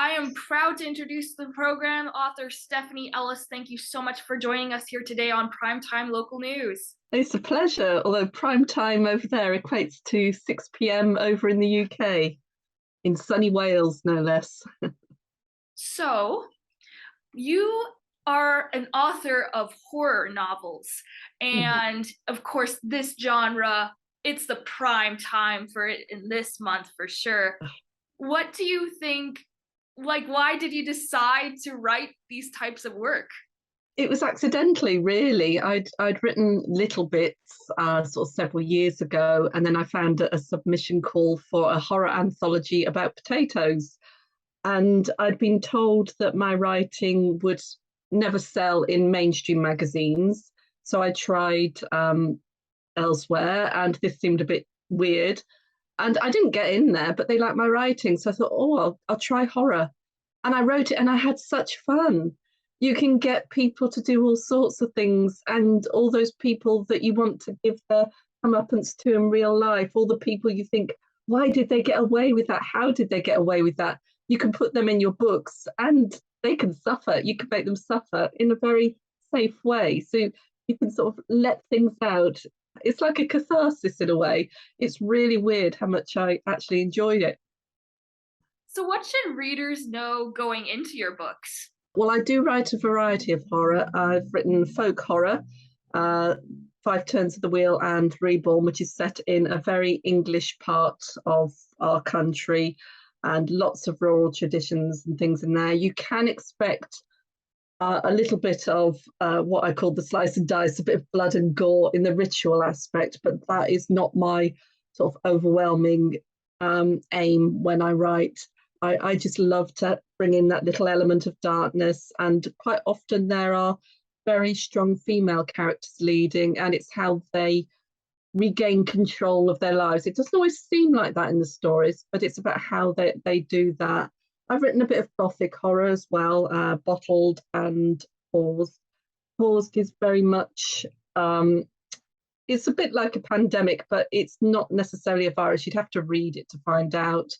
I am proud to introduce the program, author Stephanie Ellis. Thank you so much for joining us here today on Primetime Local News. It's a pleasure, although prime time over there equates to 6 p.m. over in the UK, in sunny Wales, no less. So, you are an author of horror novels, and of course, this genre, it's the prime time for it in this month for sure. What do you think, why did you decide to write these types of work? It was accidentally, really. I'd written little bits sort of several years ago, and then I found a submission call for a horror anthology about potatoes. And I'd been told that my writing would never sell in mainstream magazines. So I tried elsewhere, and this seemed a bit weird. And I didn't get in there, but they liked my writing. So I thought, oh, I'll try horror. And I wrote it, and I had such fun. You can get people to do all sorts of things, and all those people that you want to give their comeuppance to in real life, all the people you think, why did they get away with that? How did they get away with that? You can put them in your books, and they can suffer. You can make them suffer in a very safe way. So you can sort of let things out. It's like a catharsis in a way. It's really weird how much I actually enjoyed it. So, what should readers know going into your books? Well, I do write a variety of horror. I've written folk horror, uh, Five Turns of the Wheel and Reborn, which is set in a very English part of our country and lots of rural traditions and things in there. You can expect a little bit of what I call the slice and dice, a bit of blood and gore in the ritual aspect, but that is not my sort of overwhelming aim when I write. I just love to bring in that little element of darkness, and quite often there are very strong female characters leading, and it's how they regain control of their lives. It doesn't always seem like that in the stories, but it's about how they do that. I've written a bit of gothic horror as well, Bottled and Paused. Paused is very much, it's a bit like a pandemic, but it's not necessarily a virus. You'd have to read it to find out.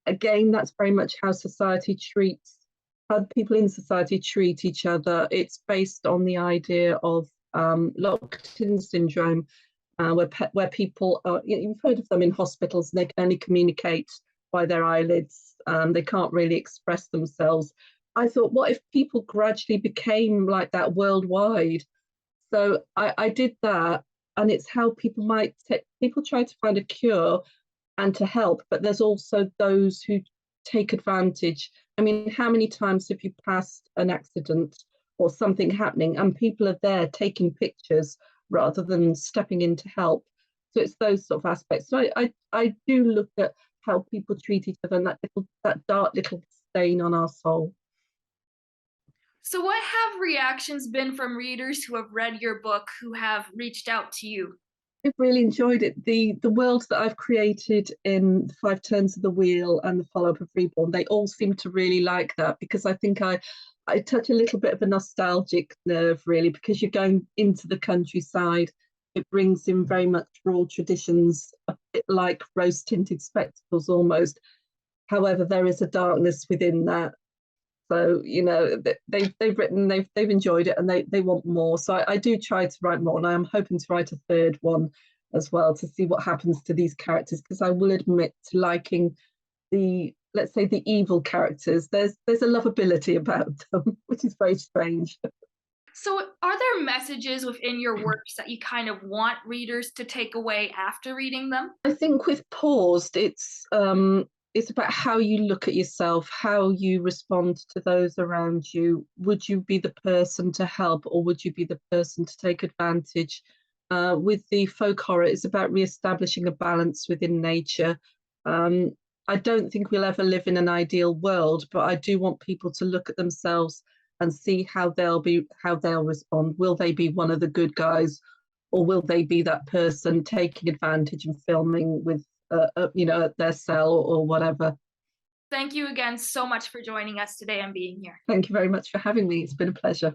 Again, that's very much how society treats, how people in society treat each other. It's based on the idea of locked-in syndrome, where people are, you've heard of them in hospitals, and they can only communicate by their eyelids. They can't really express themselves. I thought, what if people gradually became like that worldwide? So I did that, and it's how people might people try to find a cure and to help, but there's also those who take advantage. I mean, how many times have you passed an accident or something happening, and people are there taking pictures rather than stepping in to help? So it's those sort of aspects. So I do look at how people treat each other, and that dark little stain on our soul. So, what have reactions been from readers who have read your book who have reached out to you? I've really enjoyed it. The world that I've created in the Five Turns of the Wheel and the follow-up of Reborn, they all seem to really like that, because I think I touch a little bit of a nostalgic nerve, really, because you're going into the countryside. It brings in very much rural traditions, a bit like rose-tinted spectacles almost. However, there is a darkness within that. So, you know, they've written, they've enjoyed it, and they want more. So I do try to write more, and I am hoping to write a third one as well, to see what happens to these characters, because I will admit to liking the, let's say, the evil characters. There's a lovability about them, which is very strange. So, are there messages within your works that you kind of want readers to take away after reading them? I think with Paused, it's about how you look at yourself, how you respond to those around you. Would you be the person to help, or would you be the person to take advantage? With the folk horror, it's about re-establishing a balance within nature. I don't think we'll ever live in an ideal world, but I do want people to look at themselves and see how they'll respond. Will they be one of the good guys, or will they be that person taking advantage and filming with at their cell or whatever? Thank you again so much for joining us today and being here. Thank you very much for having me. It's been a pleasure.